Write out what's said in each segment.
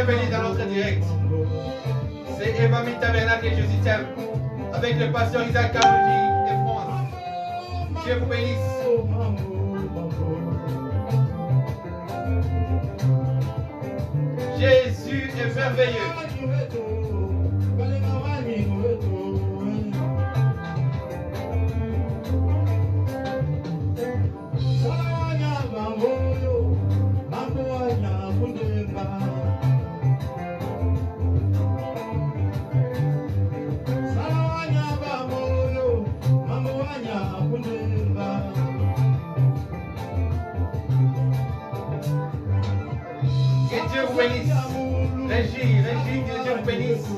bénis dans notre direct. C'est Eva Mi Tabernacle et Jésus t'aime. Avec le pasteur Isaac Kalouji de France. Dieu vous bénisse. Jésus est merveilleux. Régie, que Dieu vous bénisse.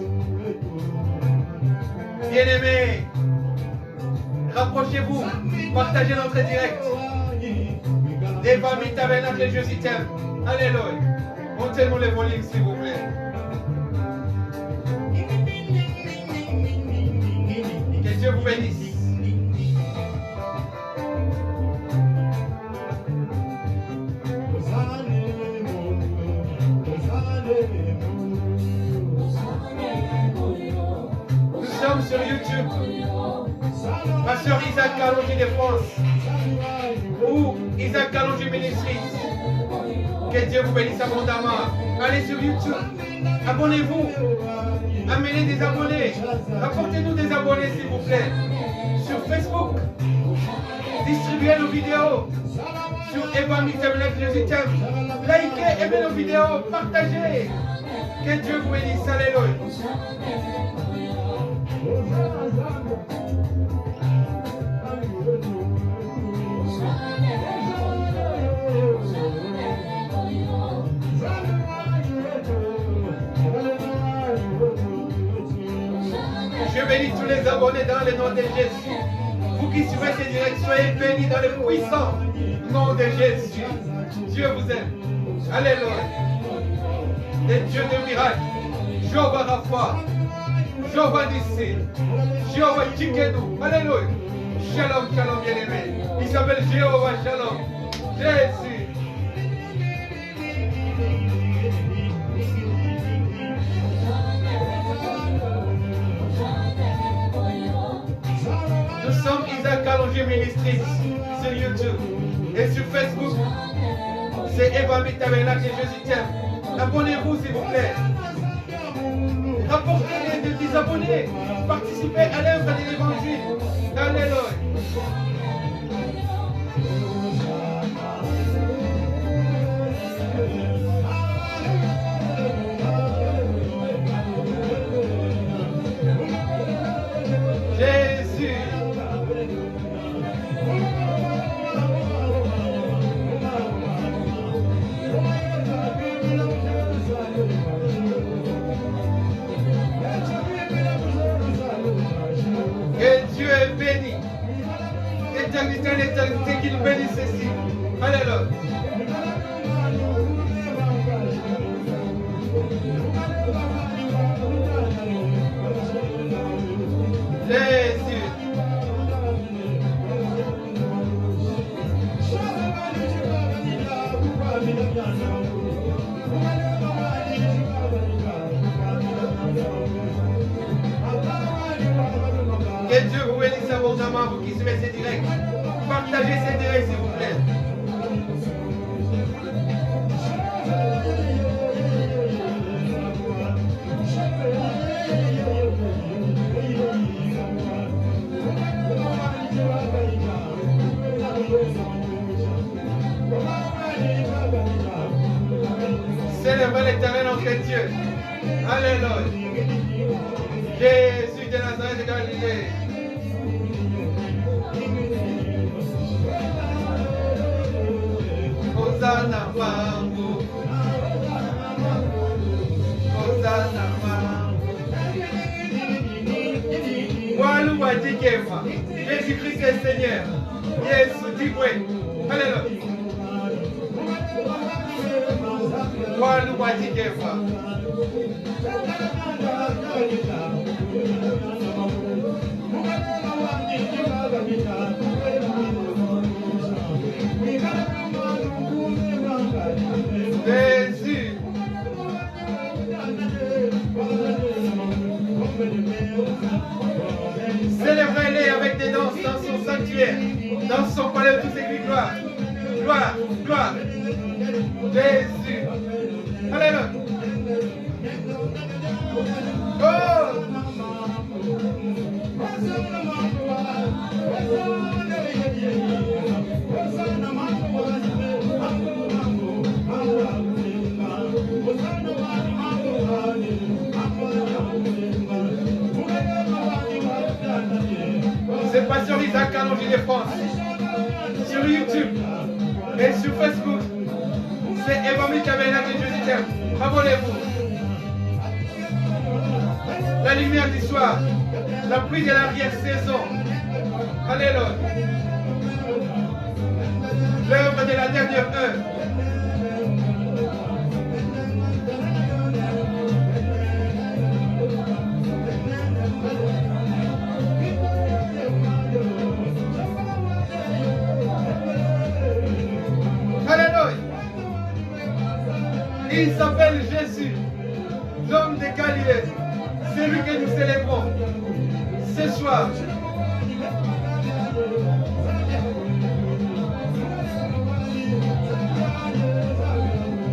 Bien-aimés, rapprochez-vous, partagez notre direct. Eva Mi Tabernacle et Jésus t'aime. Alléluia. Montez-nous les volumes, s'il vous plaît. Que Dieu vous bénisse. Nous sommes sur YouTube. Pasteur Isaac Kalouji de France ou Isaac Kalouji Ministries. Que Dieu vous bénisse abondamment. Allez sur YouTube. Abonnez-vous. Amenez des abonnés. Apportez-nous des abonnés s'il vous plaît. Sur Facebook. Distribuez nos vidéos. Sur Eva Mi Tabernacle Jésus t'aime. Likez, aimez nos vidéos. Partagez. Que Dieu vous bénisse. Alléluia. Je bénis tous les abonnés dans le nom de Jésus. Vous qui suivez ces directs, soyez bénis dans le puissant nom de Jésus. Dieu vous aime. Alléluia. Les dieux de miracles. Jéhovah Rapha. Jéhovah Nissi. Jéhovah Tchikenu. Alléluia. Shalom, shalom, bien-aimé. Il s'appelle Jéhovah Shalom. Jésus. Nous sommes Isaac Kalouji Ministries sur YouTube et sur Facebook. C'est Eva Mi Tabernacle et Jésus t'aime. Abonnez-vous s'il vous plaît. Rapportez des abonnés. Participez à l'œuvre de l'évangile. Alléluia. Jésus. Que Dieu est béni. L'éternité qu'il bénisse ici. Alléluia. Jésus. Que Dieu vous bénisse abondamment, vous qui suivez ces directs. Partagez ces directs s'il vous plaît. Célébrez l'Éternel notre Dieu. Alléluia. Jésus de Nazareth de Galilée. Hosanna wangu. Hosanna wangu. Walu wajikema. Jésus-Christ est Seigneur. Yesu dis-moi. Alléluia. Walu wajikema. Jésus. sanctuaire, dans son palais où tous s'écrit gloire. Gloire, gloire. Jésus. Alléluia. Oh! C'est pas sur Isaac Kalonji de France, sur YouTube et sur Facebook. C'est Evami Tabernacle de Jésus t'aime. Abonnez-vous. La lumière du soir, la pluie de l'arrière-saison. Alléluia. L'œuvre de la dernière heure. Il s'appelle Jésus, l'homme de Galilée. C'est lui que nous célébrons ce soir.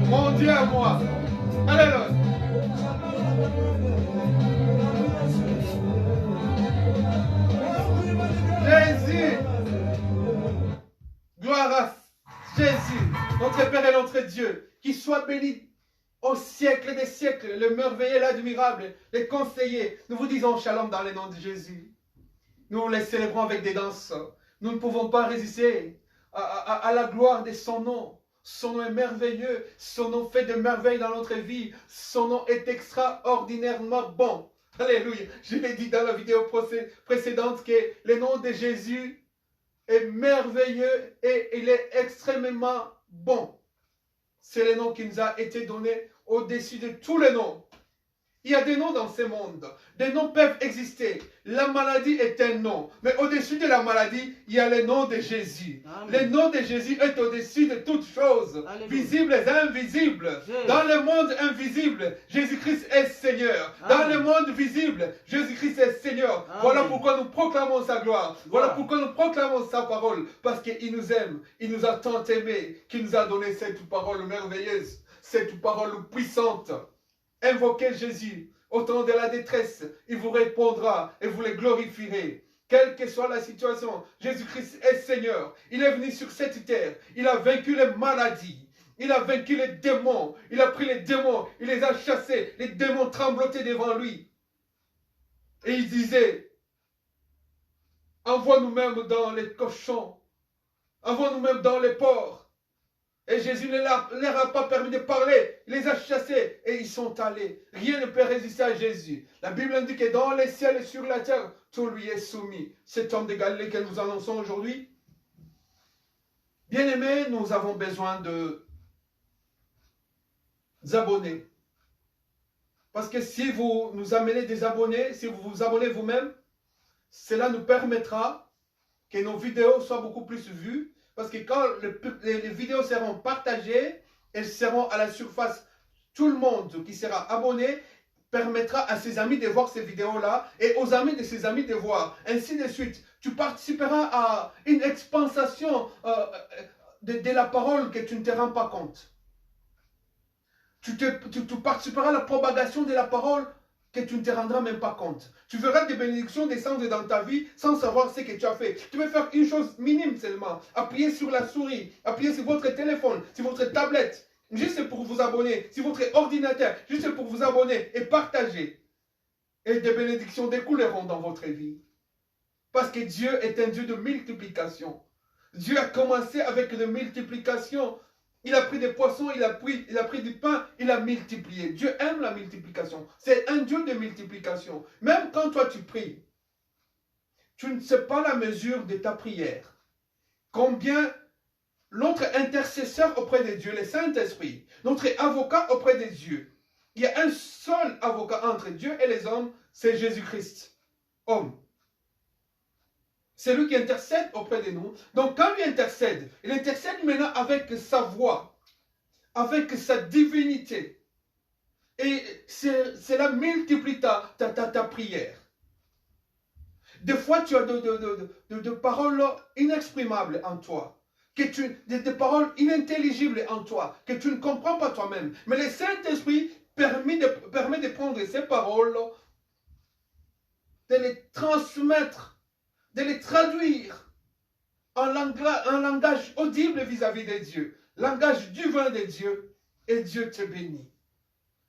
Mon Dieu à moi. Alléluia. Jésus. Gloire à Jésus, notre Père et notre Dieu, qui soit béni au siècle des siècles, le merveilleux, l'admirable, les conseillers. Nous vous disons shalom dans le nom de Jésus. Nous les célébrons avec des danses. Nous ne pouvons pas résister à la gloire de son nom. Son nom est merveilleux. Son nom fait de merveilles dans notre vie. Son nom est extraordinairement bon. Alléluia. Je l'ai dit dans la vidéo précédente que le nom de Jésus est merveilleux et il est extrêmement bon. C'est le nom qui nous a été donné au-dessus de tous les noms. Il y a des noms dans ce monde. Des noms peuvent exister. La maladie est un nom. Mais au-dessus de la maladie, il y a le nom de Jésus. Amen. Le nom de Jésus est au-dessus de toutes choses. Alléluia. Visibles et invisibles. Jésus. Dans le monde invisible, Jésus-Christ est Seigneur. Amen. Dans le monde visible, Jésus-Christ est Seigneur. Amen. Voilà pourquoi nous proclamons sa gloire. Voilà pourquoi nous proclamons sa parole. Parce qu'il nous aime. Il nous a tant aimés qu'il nous a donné cette parole merveilleuse. Cette parole puissante. Invoquez Jésus au temps de la détresse, il vous répondra et vous le glorifierez. Quelle que soit la situation, Jésus-Christ est Seigneur. Il est venu sur cette terre. Il a vaincu les maladies. Il a vaincu les démons. Il a pris les démons. Il les a chassés. Les démons tremblotaient devant lui. Et il disait, envoie nous-mêmes dans les cochons. Envoie nous-mêmes dans les porcs. Et Jésus ne leur a pas permis de parler. Il les a chassés et ils sont allés. Rien ne peut résister à Jésus. La Bible dit que dans les ciels et sur la terre, tout lui est soumis. Cet homme de Galilée que nous annonçons aujourd'hui. Bien-aimés, nous avons besoin de abonnés. Parce que si vous nous amenez des abonnés, si vous vous abonnez vous-même, cela nous permettra que nos vidéos soient beaucoup plus vues. Parce que quand les vidéos seront partagées, elles seront à la surface. Tout le monde qui sera abonné permettra à ses amis de voir ces vidéos-là et aux amis de ses amis de voir. Ainsi de suite. Tu participeras à une expansion de la parole que tu ne te rends pas compte. Tu participeras à la propagation de la parole que tu ne te rendras même pas compte. Tu verras des bénédictions descendre dans ta vie sans savoir ce que tu as fait. Tu peux faire une chose minime seulement. Appuyer sur la souris, appuyer sur votre téléphone, sur votre tablette, juste pour vous abonner, sur votre ordinateur, juste pour vous abonner et partager. Et des bénédictions découleront dans votre vie. Parce que Dieu est un Dieu de multiplication. Dieu a commencé avec une multiplication. Il a pris des poissons, il a pris du pain, il a multiplié. Dieu aime la multiplication. C'est un Dieu de multiplication. Même quand toi tu pries, tu ne sais pas la mesure de ta prière. Combien notre intercesseur auprès de Dieu, le Saint-Esprit, notre avocat auprès de Dieu. Il y a un seul avocat entre Dieu et les hommes, c'est Jésus-Christ, homme. C'est lui qui intercède auprès de nous. Donc quand lui intercède, il intercède maintenant avec sa voix, avec sa divinité. Et cela multiplie ta prière. Des fois, tu as de paroles inexprimables en toi. Des paroles inintelligibles en toi, que tu ne comprends pas toi-même. Mais le Saint-Esprit permet de prendre ces paroles, de les transmettre, de les traduire en langage audible vis-à-vis de Dieu, langage divin de Dieu, et Dieu te bénit.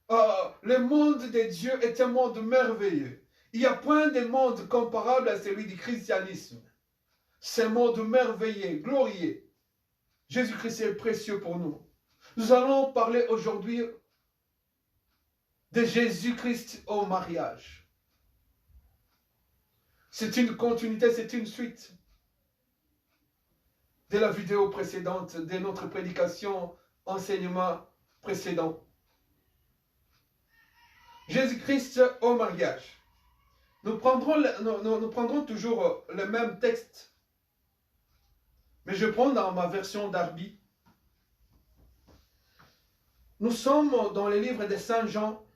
Le monde de Dieu est un monde merveilleux. Il n'y a point de monde comparable à celui du christianisme. C'est un monde merveilleux, glorieux. Jésus-Christ est précieux pour nous. Nous allons parler aujourd'hui de Jésus-Christ au mariage. C'est une continuité, c'est une suite de la vidéo précédente, de notre prédication, enseignement précédent. Jésus-Christ au mariage. Nous prendrons toujours le même texte, mais je prends dans ma version Darby. Nous sommes dans le livre de Saint Jean,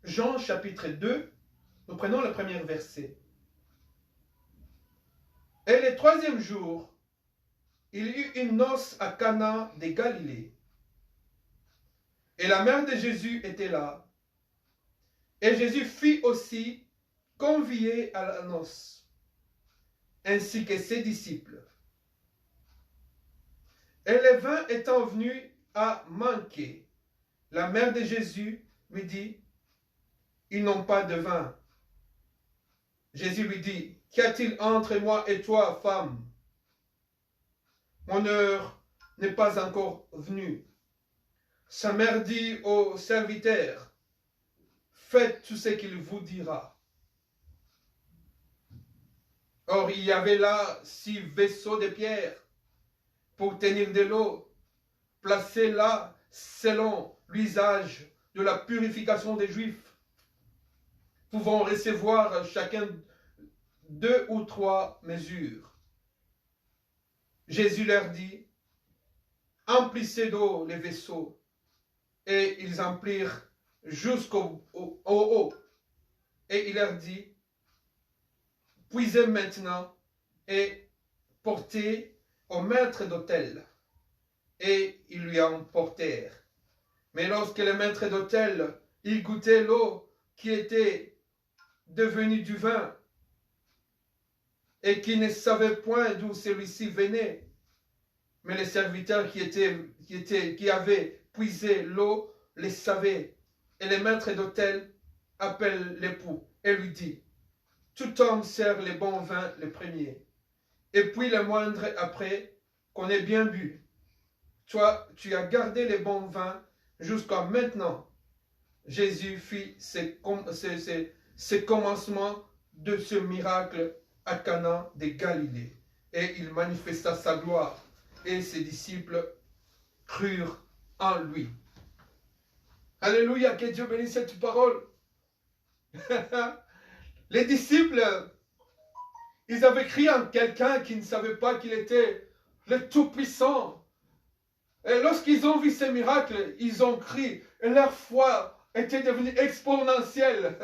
Jean chapitre 2, nous prenons le premier verset. Et le troisième jour, il y eut une noce à Cana de Galilée. Et la mère de Jésus était là. Et Jésus fut aussi convié à la noce, ainsi que ses disciples. Et le vin étant venu à manquer, la mère de Jésus lui dit, ils n'ont pas de vin. Jésus lui dit, qu'y a-t-il entre moi et toi, femme? Mon heure n'est pas encore venue. Sa mère dit au serviteur, faites tout ce qu'il vous dira. Or, il y avait là 6 vaisseaux de pierre pour tenir de l'eau, placés là selon l'usage de la purification des Juifs, pouvant recevoir chacun 2 ou 3 mesures. Jésus leur dit, emplissez d'eau les vaisseaux, et ils emplirent jusqu'au haut. Et il leur dit, puisez maintenant et portez au maître d'hôtel. Et ils lui en portèrent. Mais lorsque le maître d'hôtel y goûtait l'eau qui était devenue du vin, et qui ne savait point d'où celui-ci venait, mais les serviteurs qui avaient puisé l'eau les savaient. Et le maître d'hôtel appelle l'époux et lui dit, tout homme sert les bons vins le premier, et puis le moindre après qu'on ait bien bu. Toi, tu as gardé les bons vins jusqu'à maintenant. Jésus fit ce commencement de ce miracle à Cana de Galilée, et il manifesta sa gloire, et ses disciples crurent en lui. Alléluia, que Dieu bénisse cette parole. Les disciples, ils avaient crié en quelqu'un qui ne savait pas qu'il était le Tout-Puissant. Et lorsqu'ils ont vu ces miracles, ils ont crié, et leur foi était devenue exponentielle.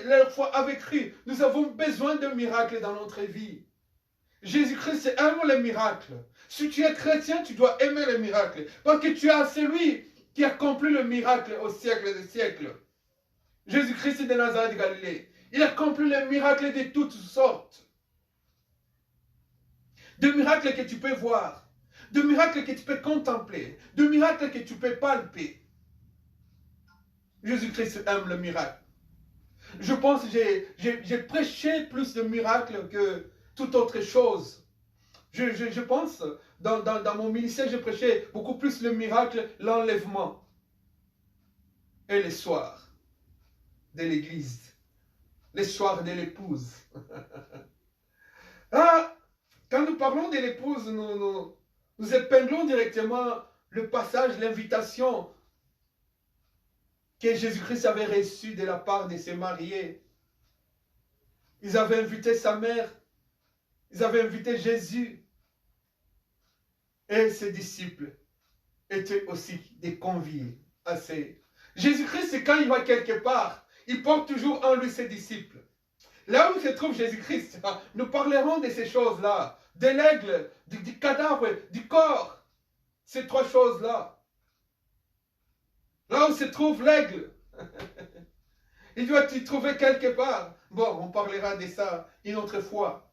Leur foi avait crié, nous avons besoin de miracles dans notre vie. Jésus-Christ aime les miracles. Si tu es chrétien, tu dois aimer les miracles. Parce que tu as celui qui accomplit le miracle au siècle des siècles. Jésus-Christ de Nazareth de Galilée. Il accomplit les miracles de toutes sortes. De miracles que tu peux voir. De miracles que tu peux contempler. De miracles que tu peux palper. Jésus-Christ aime le miracle. Je pense que j'ai prêché plus de miracles que toute autre chose. Je pense, dans mon ministère, je prêchais beaucoup plus le miracle, l'enlèvement. Et les soirs de l'église. Les soirs de l'épouse. Quand nous parlons de l'épouse, nous épinglons directement le passage, l'invitation que Jésus-Christ avait reçue de la part de ses mariés. Ils avaient invité sa mère. Ils avaient invité Jésus. Et ses disciples étaient aussi des conviés. Jésus-Christ, quand il va quelque part, il porte toujours en lui ses disciples. Là où se trouve Jésus-Christ, nous parlerons de ces choses-là, de l'aigle, du cadavre, du corps. Ces trois choses-là. Là où se trouve l'aigle, il doit y trouver quelque part. Bon, on parlera de ça une autre fois.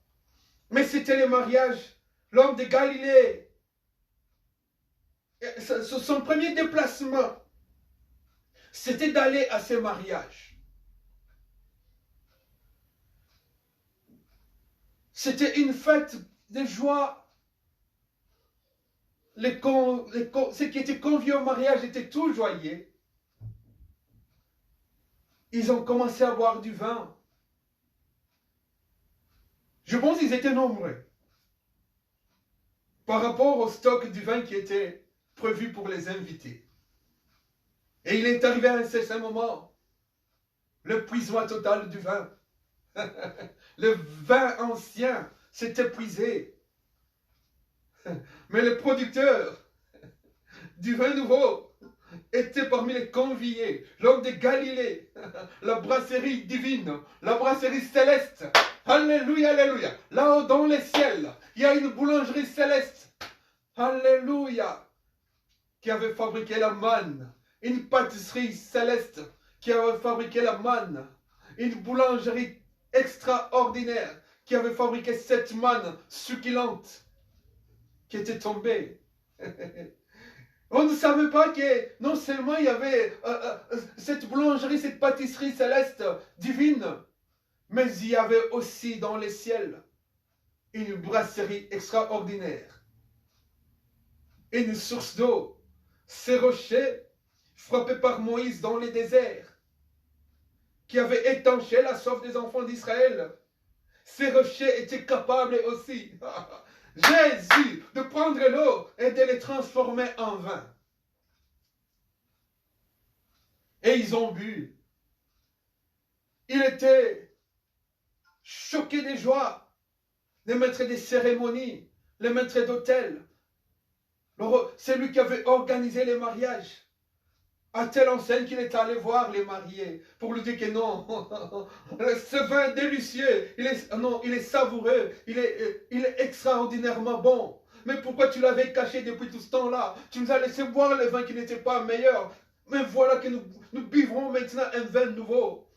Mais c'était le mariage, l'homme de Galilée. Son premier déplacement, c'était d'aller à ce mariage. C'était une fête de joie. Ceux qui étaient conviés au mariage étaient tous joyeux. Ils ont commencé à boire du vin. Je pense qu'ils étaient nombreux par rapport au stock du vin qui était prévu pour les invités. Et il est arrivé à un certain moment, l'épuisement total du vin. Le vin ancien s'est épuisé. Mais le producteur du vin nouveau était parmi les conviés, l'homme de Galilée, la brasserie divine, la brasserie céleste. Alléluia, alléluia. Là-haut dans les ciels, il y a une boulangerie céleste. Alléluia. Qui avait fabriqué la manne. Une pâtisserie céleste qui avait fabriqué la manne. Une boulangerie extraordinaire qui avait fabriqué cette manne succulente qui était tombée. On ne savait pas que non seulement il y avait cette boulangerie, cette pâtisserie céleste divine, mais il y avait aussi dans les ciels une brasserie extraordinaire. Une source d'eau, ces rochers frappés par Moïse dans les déserts, qui avaient étanché la soif des enfants d'Israël. Ces rochers étaient capables aussi, Jésus, de prendre l'eau et de les transformer en vin. Et ils ont bu. Il était choqué de joie. Les maîtres des cérémonies, les maîtres d'hôtel, c'est lui qui avait organisé les mariages. À telle enseigne qu'il est allé voir les mariés pour lui dire que non, ce vin délicieux, il est savoureux, il est extraordinairement bon. Mais pourquoi tu l'avais caché depuis tout ce temps-là? Tu nous as laissé boire le vin qui n'était pas meilleur. Mais voilà que nous buvrons maintenant un vin nouveau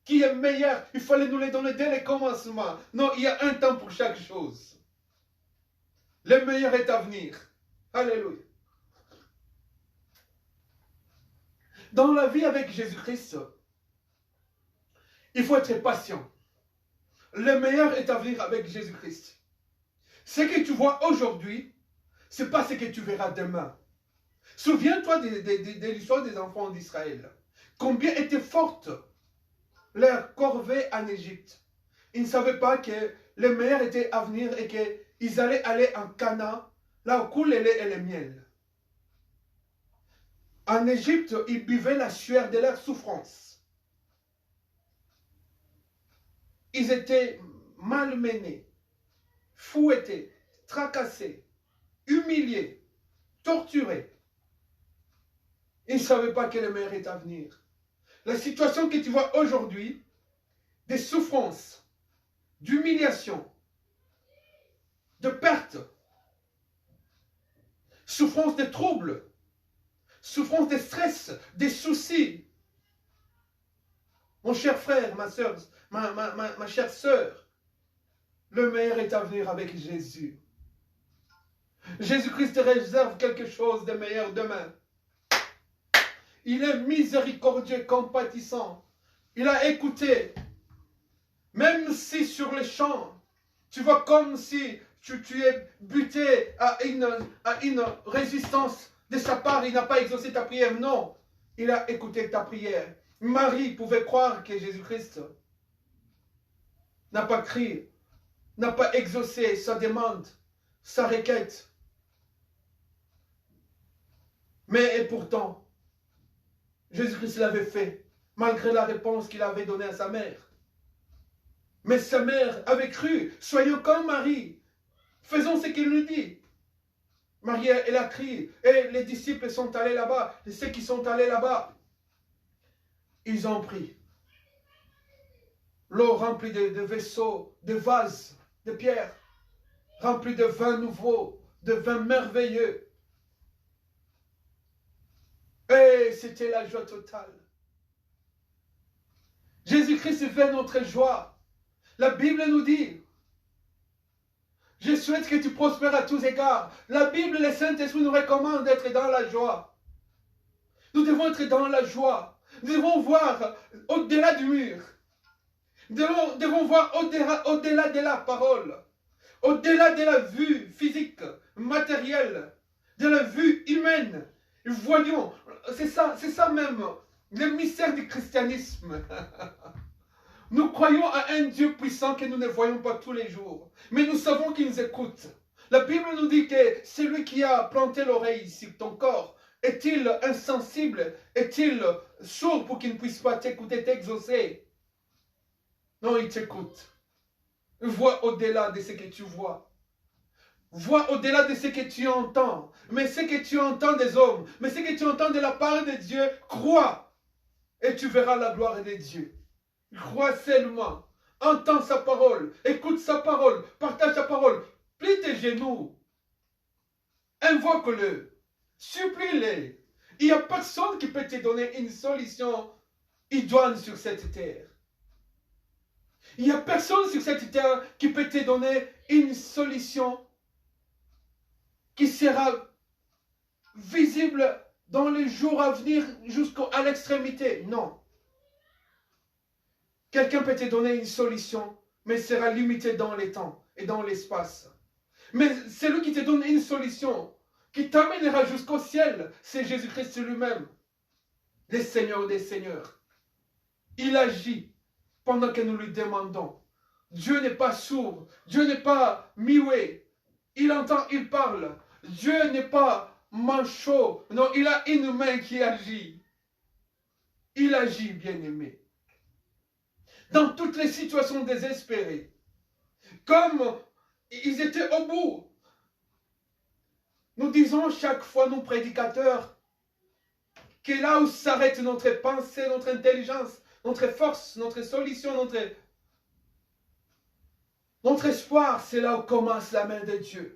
qui est meilleur. Il fallait nous le donner dès le commencement. Non, il y a un temps pour chaque chose. Le meilleur est à venir. Alléluia. Dans la vie avec Jésus-Christ, il faut être patient. Le meilleur est à venir avec Jésus-Christ. Ce que tu vois aujourd'hui, ce n'est pas ce que tu verras demain. Souviens-toi de l'histoire des enfants d'Israël. Combien était forte leur corvée en Égypte. Ils ne savaient pas que le meilleur était à venir et qu'ils allaient aller en Canaan, là où coule le lait et le miel. En Égypte, ils buvaient la sueur de leur souffrance. Ils étaient malmenés, fouettés, tracassés, humiliés, torturés. Ils ne savaient pas que le meilleur est à venir. La situation que tu vois aujourd'hui, des souffrances, d'humiliation, de perte, souffrance de troubles, souffrance de stress, des soucis. Mon cher frère, ma soeur, ma chère sœur, le meilleur est à venir avec Jésus. Jésus-Christ te réserve quelque chose de meilleur demain. Il est miséricordieux, compatissant. Il a écouté. Même si sur le champ, tu vois comme si tu es buté à une résistance de sa part, il n'a pas exaucé ta prière. Non, il a écouté ta prière. Marie pouvait croire que Jésus-Christ n'a pas crié, n'a pas exaucé sa demande, sa requête. Mais et pourtant, Jésus-Christ l'avait fait, malgré la réponse qu'il avait donnée à sa mère. Mais sa mère avait cru, soyons comme Marie, faisons ce qu'il nous dit. Marie, elle a crié, et les disciples sont allés là-bas, et ceux qui sont allés là-bas, ils ont pris. l'eau remplie de vaisseaux, de vases, de pierres, remplie de vin nouveau, de vin merveilleux. Et c'était la joie totale. Jésus-Christ fait notre joie. La Bible nous dit, je souhaite que tu prospères à tous égards. La Bible, le Saint-Esprit nous recommande d'être dans la joie. Nous devons être dans la joie. Nous devons voir au-delà du mur. Nous devons voir au-delà de la parole. Au-delà de la vue physique, matérielle, de la vue humaine. Voyons, c'est ça même, le mystère du christianisme. Nous croyons à un Dieu puissant que nous ne voyons pas tous les jours. Mais nous savons qu'il nous écoute. La Bible nous dit que celui qui a planté l'oreille sur ton corps, est-il insensible? Est-il sourd pour qu'il ne puisse pas t'écouter, t'exaucer? Non, il t'écoute. Vois au-delà de ce que tu vois. Vois au-delà de ce que tu entends. Mais ce que tu entends des hommes, mais ce que tu entends de la part de Dieu, crois. Et tu verras la gloire de Dieu. Crois seulement. Entends sa parole. Écoute sa parole. Partage sa parole. Plie tes genoux. Invoque-le. Supplie-le. Il n'y a personne qui peut te donner une solution idoine sur cette terre. Il n'y a personne sur cette terre qui peut te donner une solution qui sera visible dans les jours à venir jusqu'à l'extrémité. Non. Quelqu'un peut te donner une solution, mais sera limité dans les temps et dans l'espace. Mais celui qui te donne une solution, qui t'amènera jusqu'au ciel, c'est Jésus-Christ lui-même, le Seigneur des Seigneurs. Il agit pendant que nous lui demandons. Dieu n'est pas sourd, Dieu n'est pas muet. Il entend, il parle. Dieu n'est pas manchot. Non, il a une main qui agit. Il agit, bien-aimé. Dans toutes les situations désespérées. Comme ils étaient au bout. Nous disons chaque fois, nous prédicateurs, que là où s'arrête notre pensée, notre intelligence, notre force, notre solution, notre espoir, c'est là où commence la main de Dieu.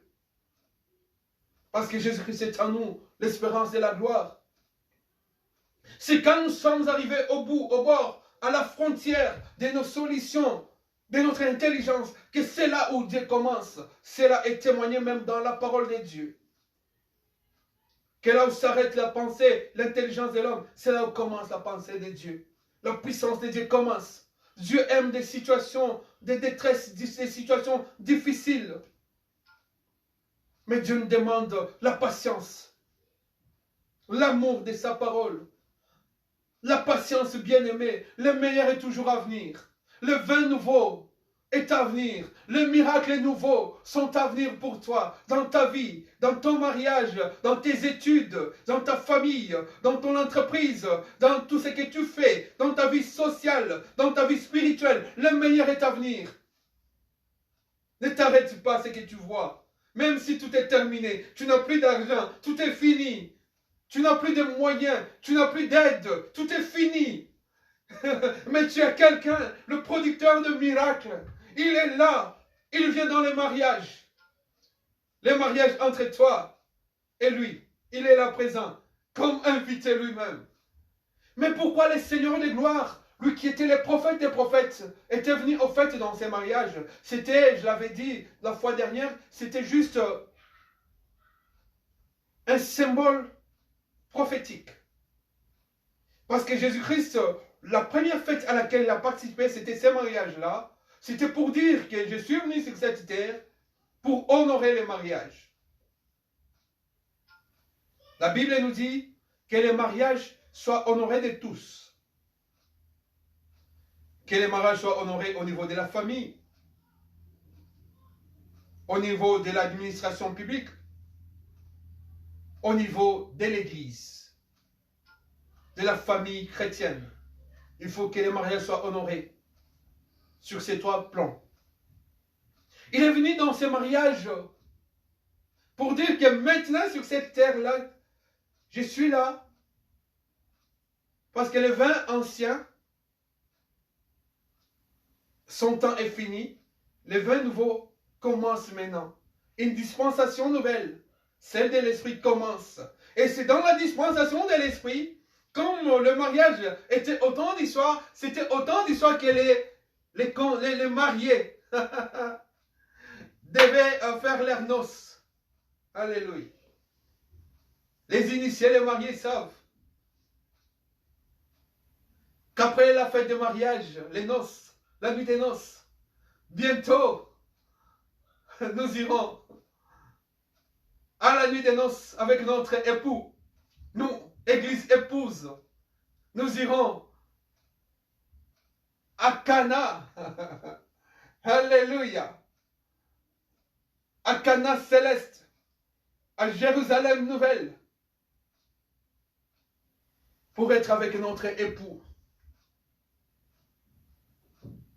Parce que Jésus-Christ est en nous, l'espérance de la gloire. C'est quand nous sommes arrivés au bout, au bord, à la frontière de nos solutions, de notre intelligence, que c'est là où Dieu commence. Cela est témoigné même dans la parole de Dieu. Que là où s'arrête la pensée, l'intelligence de l'homme, c'est là où commence la pensée de Dieu. La puissance de Dieu commence. Dieu aime des situations de détresse, des situations difficiles. Mais Dieu nous demande la patience, l'amour de sa parole. La patience bien-aimée, le meilleur est toujours à venir. Le vin nouveau est à venir. Les miracles nouveaux sont à venir pour toi, dans ta vie, dans ton mariage, dans tes études, dans ta famille, dans ton entreprise, dans tout ce que tu fais, dans ta vie sociale, dans ta vie spirituelle. Le meilleur est à venir. Ne t'arrête pas à ce que tu vois. Même si tout est terminé, tu n'as plus d'argent, tout est fini. Tu n'as plus de moyens, tu n'as plus d'aide, tout est fini. Mais tu as quelqu'un, le producteur de miracles. Il est là, il vient dans les mariages. Les mariages entre toi et lui, il est là présent, comme invité lui-même. Mais pourquoi le Seigneur de gloire, lui qui était le prophète des prophètes, était venu au fait dans ces mariages? C'était, je l'avais dit la fois dernière, c'était juste un symbole prophétique. Parce que Jésus-Christ, la première fête à laquelle il a participé, c'était ces mariages-là. C'était pour dire que je suis venu sur cette terre pour honorer les mariages. La Bible nous dit que les mariages soient honorés de tous. Que les mariages soient honorés au niveau de la famille, au niveau de l'administration publique, au niveau de l'Église, de la famille chrétienne. Il faut que les mariages soient honorés sur ces trois plans. Il est venu dans ces mariages pour dire que maintenant sur cette terre-là, je suis là parce que le vin ancien son temps est fini. Le vin nouveau commence maintenant. Une dispensation nouvelle, celle de l'Esprit commence. Et c'est dans la dispensation de l'Esprit, comme le mariage était autant d'histoires, c'était autant d'histoires que les mariés devaient faire leurs noces. Alléluia. Les initiés, les mariés savent qu'après la fête de mariage, les noces, la nuit des noces, bientôt, nous irons à la nuit des noces avec notre époux. Nous, église épouse, nous irons à Cana. Alléluia. À Cana céleste, à Jérusalem nouvelle, pour être avec notre époux.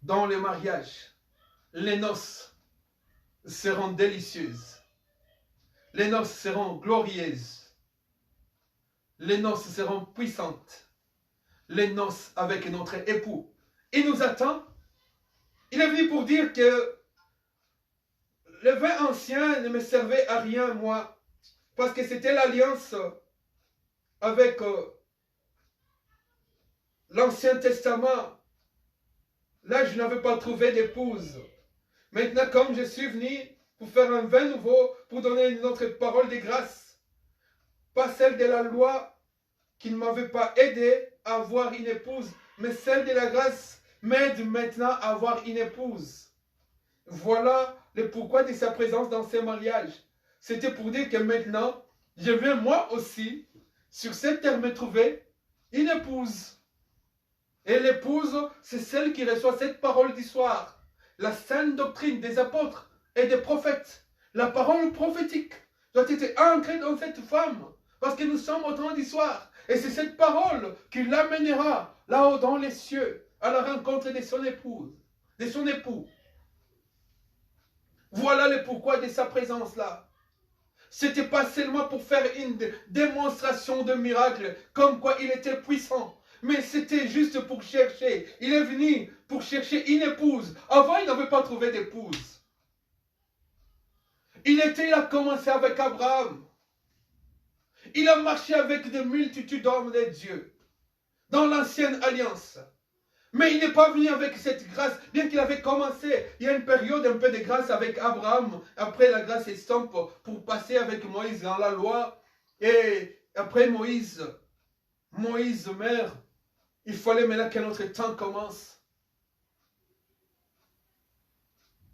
Dans le mariage, les noces seront délicieuses. Les noces seront glorieuses. Les noces seront puissantes. Les noces avec notre époux. Il nous attend. Il est venu pour dire que le vin ancien ne me servait à rien, moi, parce que c'était l'alliance avec l'Ancien Testament. Là, je n'avais pas trouvé d'épouse. Maintenant, comme je suis venu pour faire un vin nouveau, pour donner une autre parole de grâce, pas celle de la loi qui ne m'avait pas aidé à avoir une épouse, mais celle de la grâce m'aide maintenant à avoir une épouse. Voilà le pourquoi de sa présence dans ce mariage. C'était pour dire que maintenant, je vais moi aussi, sur cette terre, me trouver une épouse. Et l'épouse, c'est celle qui reçoit cette parole d'histoire. La sainte doctrine des apôtres et des prophètes. La parole prophétique doit être ancrée dans cette femme. Parce que nous sommes au temps d'histoire. Et c'est cette parole qui l'amènera là-haut dans les cieux, à la rencontre de son épouse, de son époux. Voilà le pourquoi de sa présence là. C'était pas seulement pour faire une démonstration de miracle, comme quoi il était puissant. Mais c'était juste pour chercher. Il est venu pour chercher une épouse. Avant, il n'avait pas trouvé d'épouse. Il a commencé avec Abraham. Il a marché avec des multitudes d'hommes de Dieu. Dans l'ancienne alliance. Mais il n'est pas venu avec cette grâce. Bien qu'il avait commencé, il y a une période un peu de grâce avec Abraham. Après, la grâce estompe pour passer avec Moïse dans la loi. Et après Moïse meurt. Il fallait maintenant que notre temps commence.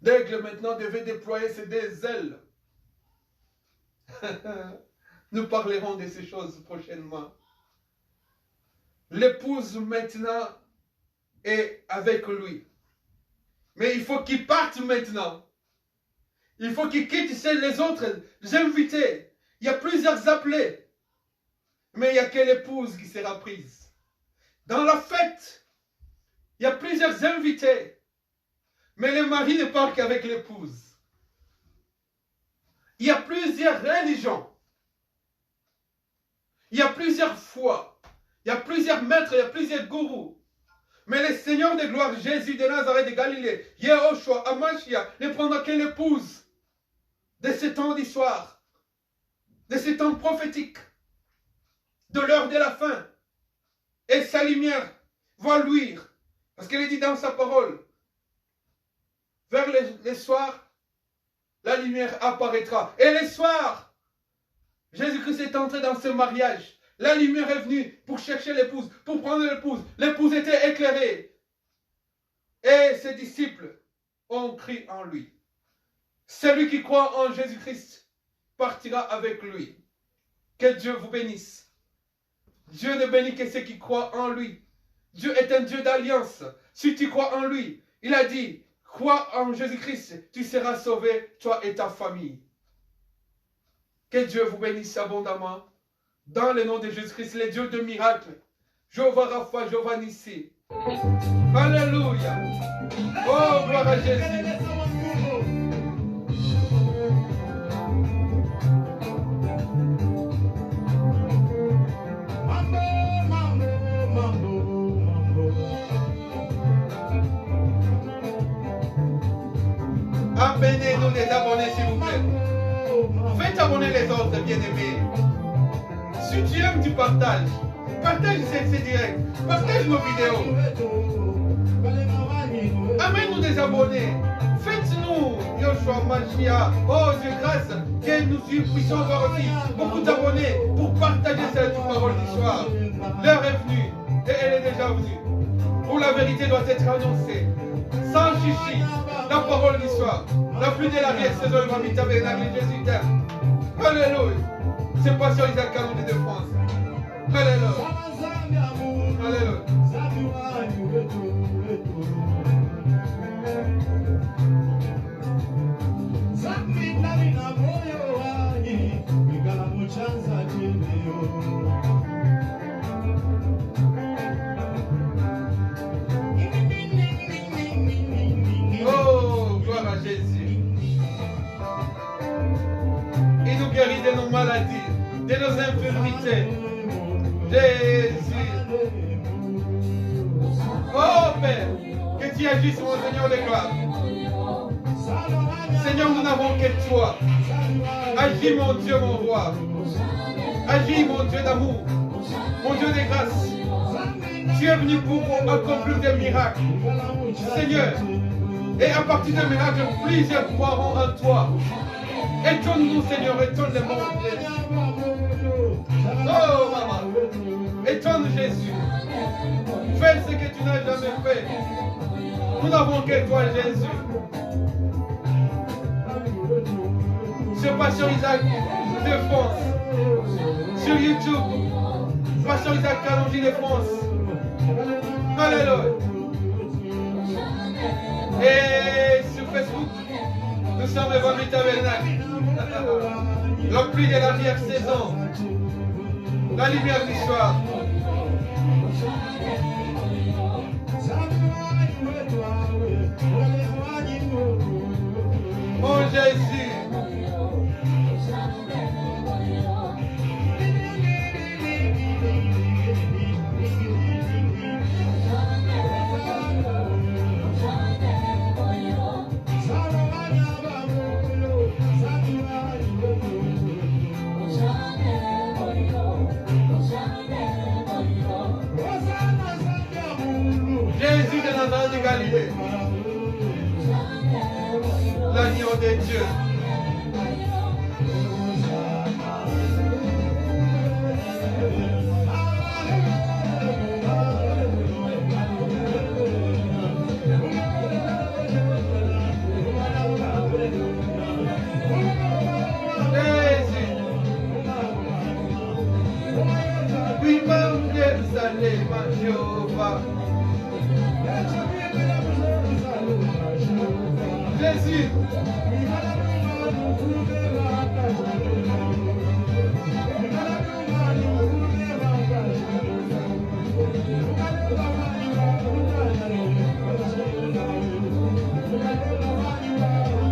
L'aigle maintenant devait déployer ses deux ailes. Nous parlerons de ces choses prochainement. L'épouse maintenant est avec lui. Mais il faut qu'il parte maintenant. Il faut qu'il quitte les autres invités. Il y a plusieurs appelés. Mais il n'y a que l'épouse qui sera prise. Dans la fête, il y a plusieurs invités. Mais le mari ne part qu'avec l'épouse. Il y a plusieurs religions. Il y a plusieurs foi. Il y a plusieurs maîtres, il y a plusieurs gourous. Mais le Seigneur de gloire, Jésus de Nazareth de Galilée, Yehoshua, Amashia, ne prendra que l'épouse de ce temps d'histoire, de ce temps prophétique, de l'heure de la fin. Et sa lumière va luire. Parce qu'il est dit dans sa parole, vers le soir, la lumière apparaîtra. Et le soir, Jésus-Christ est entré dans ce mariage. La lumière est venue pour chercher l'épouse, pour prendre l'épouse. L'épouse était éclairée. Et ses disciples ont cru en lui. Celui qui croit en Jésus-Christ partira avec lui. Que Dieu vous bénisse. Dieu ne bénit que ceux qui croient en lui. Dieu est un Dieu d'alliance. Si tu crois en lui, il a dit, crois en Jésus-Christ, tu seras sauvé, toi et ta famille. Que Dieu vous bénisse abondamment. Dans le nom de Jésus-Christ, le Dieu de miracles. Jéhovah Rapha, Jéhovah Nissi. Alléluia. Oh, gloire à Jésus. abonner, s'il vous plaît. Faites abonner les autres, bien-aimés. Si tu aimes, tu partages. Partage ces directs. Partage nos vidéos. Amène-nous des abonnés. Faites-nous, Yoshua Machia. Oh Dieu, grâce que nous puissions avoir aussi beaucoup d'abonnés pour partager cette parole du soir. L'heure est venue et elle est déjà venue. Où la vérité doit être annoncée. Sans chichi, la parole du soir. La pluie de l'arrière-saison, le Mami Tabernacle, Jésus t'aime. Alléluia. C'est Pasteur Isaac Kaloundji de France. Alléluia. Alléluia. Oh, gloire à Jésus. Il nous guérit de nos maladies, de nos infirmités. Jésus. Oh Père, que tu agisses, mon Seigneur de gloire. Seigneur, nous n'avons que toi. Agis, mon Dieu, mon roi. Agis, mon Dieu d'amour, mon Dieu de grâce. Tu es venu pour accomplir des miracles, Seigneur. Et à partir des miracles, plusieurs croiront en toi. Étonne-nous, Seigneur, étonne le monde. Oh, maman. Étonne Jésus. Fais ce que tu n'as jamais fait. Nous n'avons que toi, Jésus. Sur Pasteur Isaac de France. Sur YouTube. Pasteur Isaac Kaloundji de France. Alléluia. Et sur Facebook, nous sommes le Mami Tabernacle. La pluie de l'arrière-saison. La lumière du soir. Oh Jésus. Jésus de Nazareth de Galilée, l'agneau de Dieu. Jésus, oui, même Jérusalem, Jéhovah. Jésus.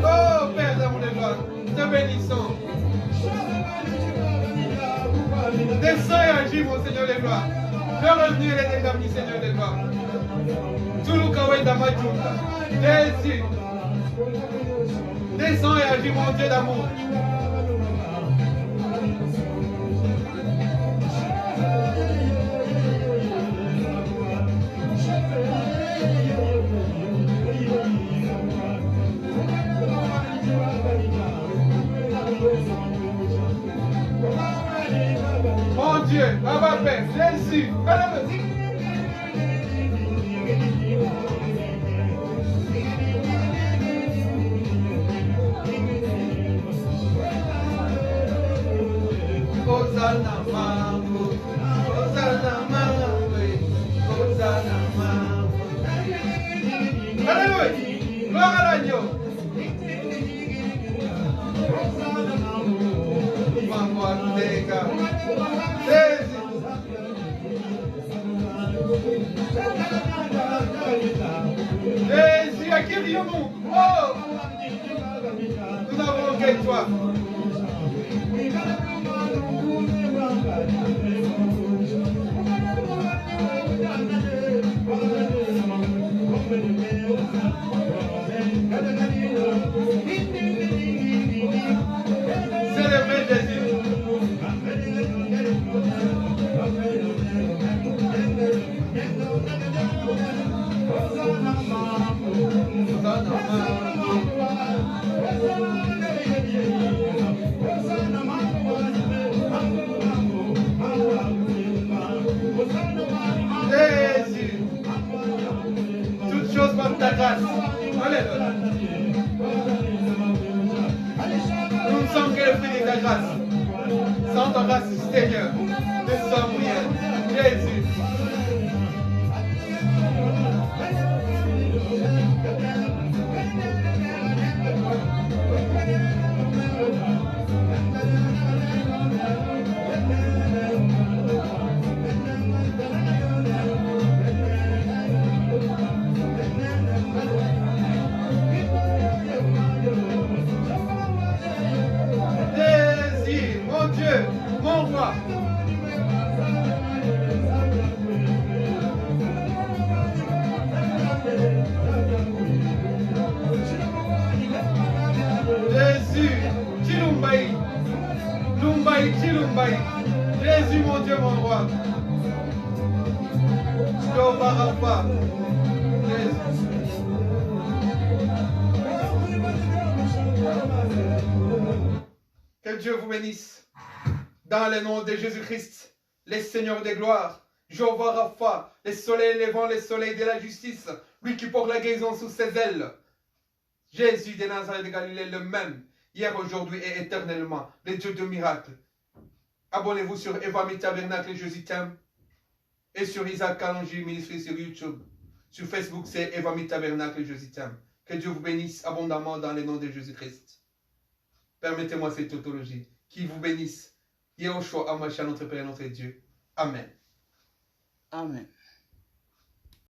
Oh Père d'amour de gloire, te bénissons. Descends et agis, mon Seigneur de gloire. Le revenu est déjà venu, Seigneur de gloire. Tout le dans ma junta. Jésus. Descends et agis, mon Dieu d'amour. Mon Dieu, Abba Père, Jésus, Hosanna Mambo, Hosanna Mambo, Hosanna Mambo. Alléluia, gloire à l'agneau. Mambo Andeka, Jésus. Jésus, à qui rions-nous? Oh, nous n'avons que toi. grâce. Alléluia. Nous ne sommes que le fruit de ta grâce. Sans ta grâce, Seigneur, nous sommes rien. Jésus. Jésus, mon Dieu, mon roi. Jésus, Chilumbaï, Lumbaï, Chilumbaï. Jésus, mon Dieu, mon roi. Jehovah Rapha. Jésus. Que Dieu vous bénisse. Dans le nom de Jésus-Christ, les seigneurs des gloires, Jehovah Rapha, les soleils levant, les soleils de la justice, lui qui porte la guérison sous ses ailes. Jésus de Nazareth de Galilée, le même, hier, aujourd'hui et éternellement, le Dieu de miracles. Abonnez-vous sur Eva Mi Tabernacle, Jésus t'aime. Et sur Isaac Kalonji Ministry sur YouTube. Sur Facebook, c'est Eva Mi Tabernacle, Jésus t'aime. Que Dieu vous bénisse abondamment dans le nom de Jésus-Christ. Permettez-moi cette tautologie. Qui vous bénisse. Yehoshua Hamashiach, notre Père et notre Dieu. Amen. Amen.